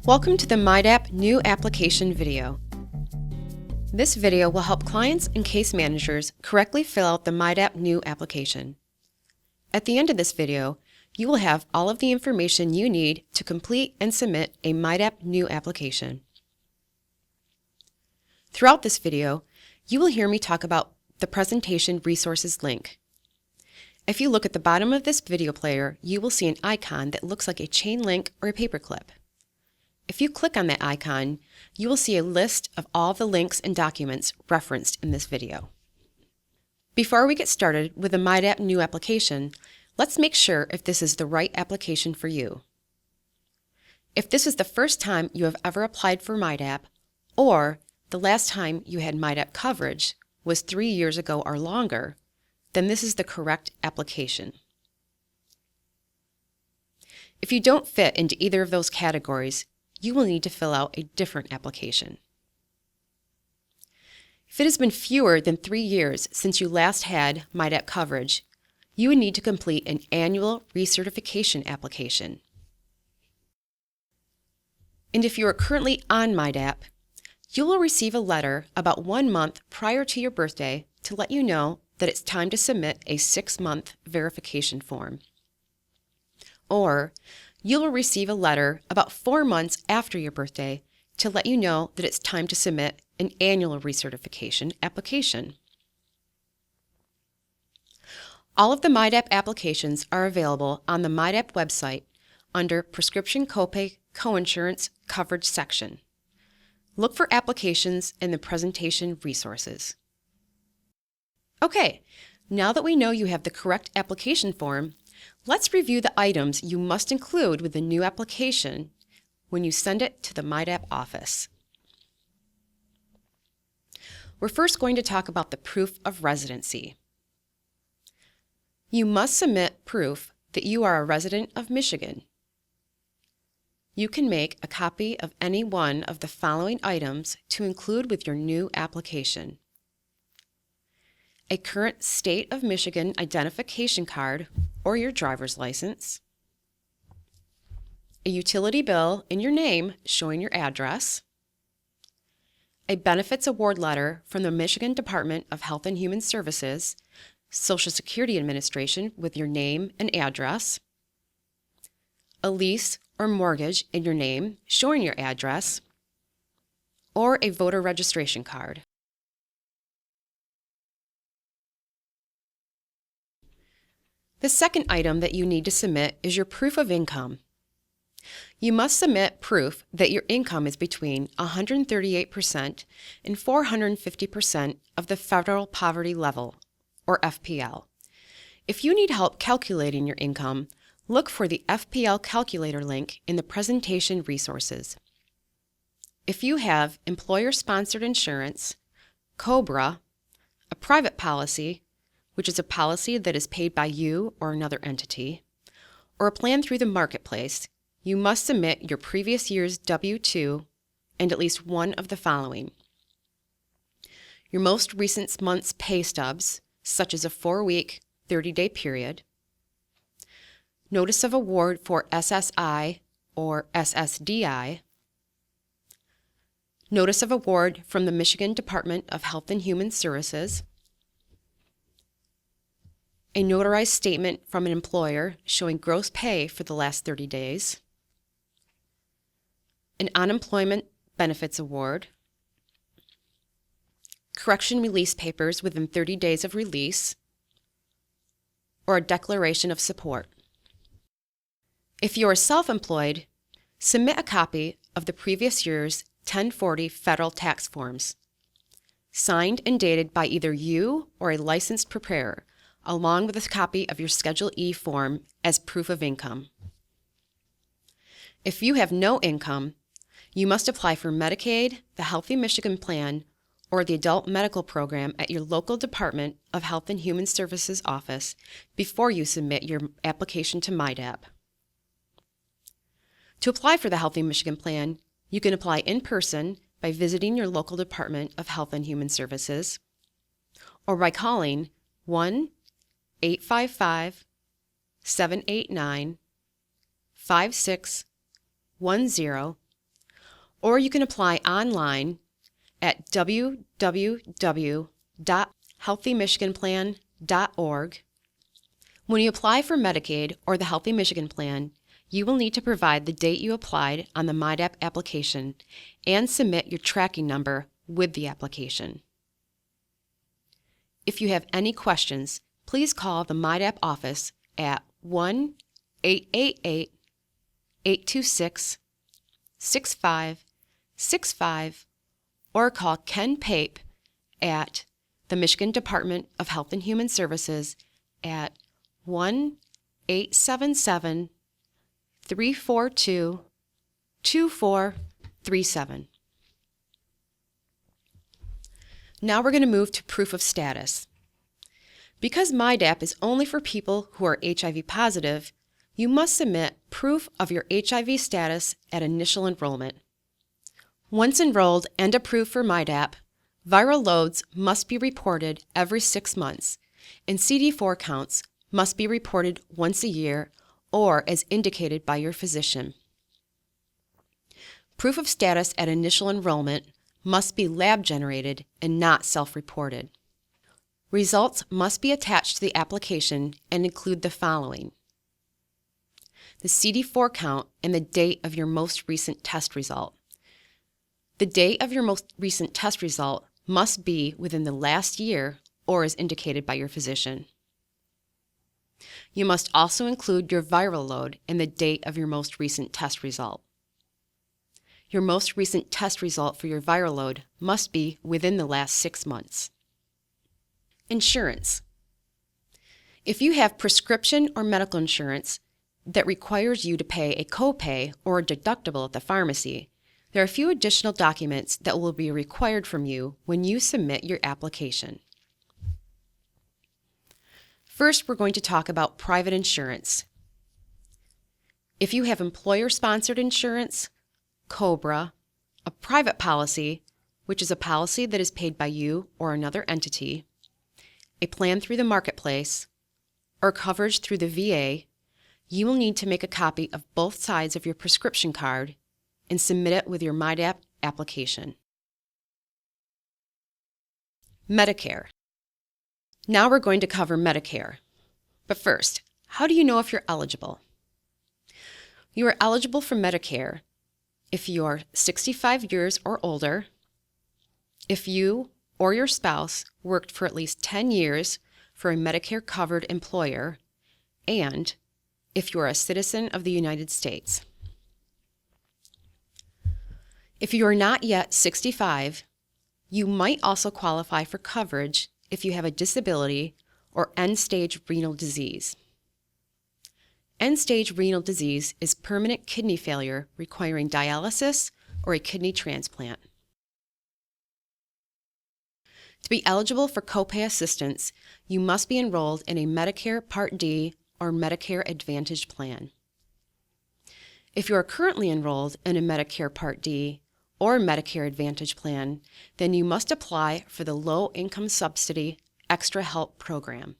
Welcome to the MiDAP New Application video. This video will help clients and case managers correctly fill out the MiDAP New application. At the end of this video, you will have all of the information you need to complete and submit a MiDAP New application. Throughout this video, you will hear me talk about the Presentation Resources link. If you look at the bottom of this video player, you will see an icon that looks like a chain link or a paperclip. If you click on that icon, you will see a list of all the links and documents referenced in this video. Before we get started with the MiDAP New application, let's make sure if this is the right application for you. If this is the first time you have ever applied for MiDAP, or the last time you had MiDAP coverage was 3 years ago or longer, then this is the correct application. If you don't fit into either of those categories, you will need to fill out a different application. If it has been fewer than 3 years since you last had MiDAP coverage, you would need to complete an annual recertification application. And if you are currently on MiDAP, you will receive a letter about 1 month prior to your birthday to let you know that it's time to submit a 6-month verification form. Or you will receive a letter about 4 months after your birthday to let you know that it's time to submit an annual recertification application. All of the MiDAP applications are available on the MiDAP website under Prescription Copay Coinsurance Coverage section. Look for applications in the Presentation Resources. Okay, now that we know you have the correct application form, let's review the items you must include with the new application when you send it to the MiDAP office. We're first going to talk about the proof of residency. You must submit proof that you are a resident of Michigan. You can make a copy of any one of the following items to include with your new application: a current State of Michigan identification card or your driver's license, a utility bill in your name showing your address, a benefits award letter from the Michigan Department of Health and Human Services, Social Security Administration with your name and address, a lease or mortgage in your name showing your address, or a voter registration card. The second item that you need to submit is your proof of income. You must submit proof that your income is between 138% and 450% of the federal poverty level, or FPL. If you need help calculating your income, look for the FPL calculator link in the Presentation Resources. If you have employer-sponsored insurance, COBRA, a private policy, which is a policy that is paid by you or another entity, or a plan through the marketplace, you must submit your previous year's W-2 and at least one of the following: your most recent month's pay stubs, such as a 4-week, 30-day period, notice of award for SSI or SSDI, notice of award from the Michigan Department of Health and Human Services, a notarized statement from an employer showing gross pay for the last 30 days, an unemployment benefits award, correction release papers within 30 days of release, or a declaration of support. If you are self-employed, submit a copy of the previous year's 1040 federal tax forms, signed and dated by either you or a licensed preparer, along with a copy of your Schedule E form as proof of income. If you have no income, you must apply for Medicaid, the Healthy Michigan Plan, or the Adult Medical Program at your local Department of Health and Human Services office before you submit your application to MiDAP. To apply for the Healthy Michigan Plan, you can apply in person by visiting your local Department of Health and Human Services, or by calling 1-855-789 5610, or you can apply online at www.healthymichiganplan.org. When you apply for Medicaid or the Healthy Michigan Plan, you will need to provide the date you applied on the MiDAP application and submit your tracking number with the application. If you have any questions, please call the MiDAP office at 1-888-826-6565 or call Ken Pape at the Michigan Department of Health and Human Services at 1-877-342-2437. Now we're going to move to proof of status. Because MiDAP is only for people who are HIV positive, you must submit proof of your HIV status at initial enrollment. Once enrolled and approved for MiDAP, viral loads must be reported every 6 months, and CD4 counts must be reported once a year or as indicated by your physician. Proof of status at initial enrollment must be lab-generated and not self-reported. Results must be attached to the application and include the following: the CD4 count and the date of your most recent test result. The date of your most recent test result must be within the last year or as indicated by your physician. You must also include your viral load and the date of your most recent test result. Your most recent test result for your viral load must be within the last 6 months. Insurance. If you have prescription or medical insurance that requires you to pay a copay or a deductible at the pharmacy, there are a few additional documents that will be required from you when you submit your application. First, we're going to talk about private insurance. If you have employer-sponsored insurance, COBRA, a private policy, which is a policy that is paid by you or another entity, a plan through the marketplace, or coverage through the VA, you will need to make a copy of both sides of your prescription card and submit it with your MiDAP application. Medicare. Now we're going to cover Medicare. But first, how do you know if you're eligible? You are eligible for Medicare if you are 65 years or older, if you or your spouse worked for at least 10 years for a Medicare-covered employer, and if you are a citizen of the United States. If you are not yet 65, you might also qualify for coverage if you have a disability or end-stage renal disease. End-stage renal disease is permanent kidney failure requiring dialysis or a kidney transplant. To be eligible for copay assistance, you must be enrolled in a Medicare Part D or Medicare Advantage plan. If you are currently enrolled in a Medicare Part D or Medicare Advantage plan, then you must apply for the Low Income Subsidy Extra Help Program.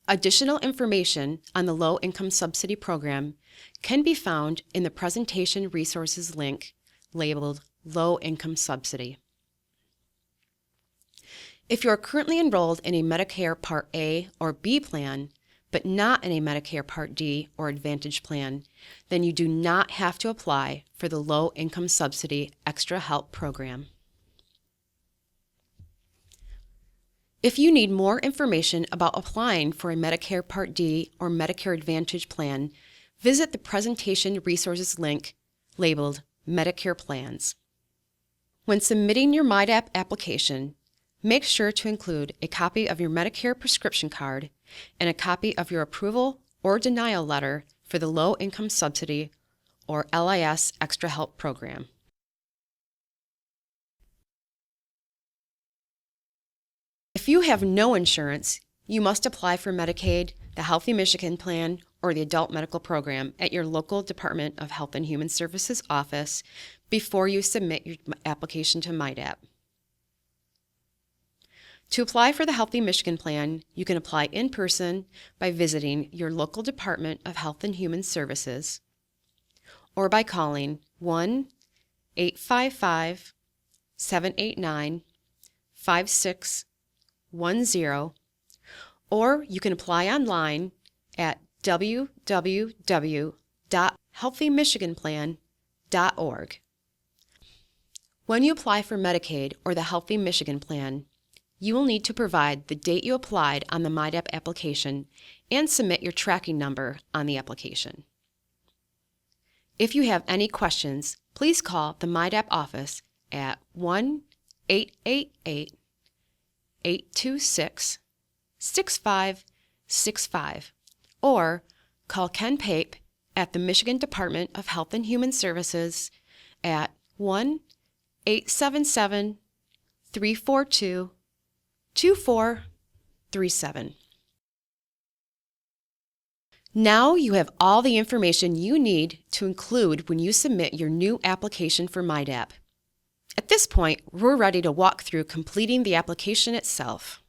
Additional information on the Low Income Subsidy Program can be found in the Presentation Resources link labeled Low Income Subsidy. If you are currently enrolled in a Medicare Part A or B plan, but not in a Medicare Part D or Advantage plan, then you do not have to apply for the Low Income Subsidy Extra Help Program. If you need more information about applying for a Medicare Part D or Medicare Advantage plan, visit the Presentation Resources link labeled Medicare Plans. When submitting your MiDAP application, make sure to include a copy of your Medicare prescription card and a copy of your approval or denial letter for the Low Income Subsidy or LIS Extra Help Program. If you have no insurance, you must apply for Medicaid, the Healthy Michigan Plan, or the Adult Medical Program at your local Department of Health and Human Services office before you submit your application to MiDAP. To apply for the Healthy Michigan Plan, you can apply in person by visiting your local Department of Health and Human Services or by calling 1-855-789-5610, or you can apply online at www.healthymichiganplan.org. When you apply for Medicaid or the Healthy Michigan Plan, you will need to provide the date you applied on the MiDAP application and submit your tracking number on the application. If you have any questions, please call the MiDAP office at 1-888-826-6565 or call Ken Pape at the Michigan Department of Health and Human Services at 1-877-342-2437. Now you have all the information you need to include when you submit your new application for MiDAP. At this point, we're ready to walk through completing the application itself.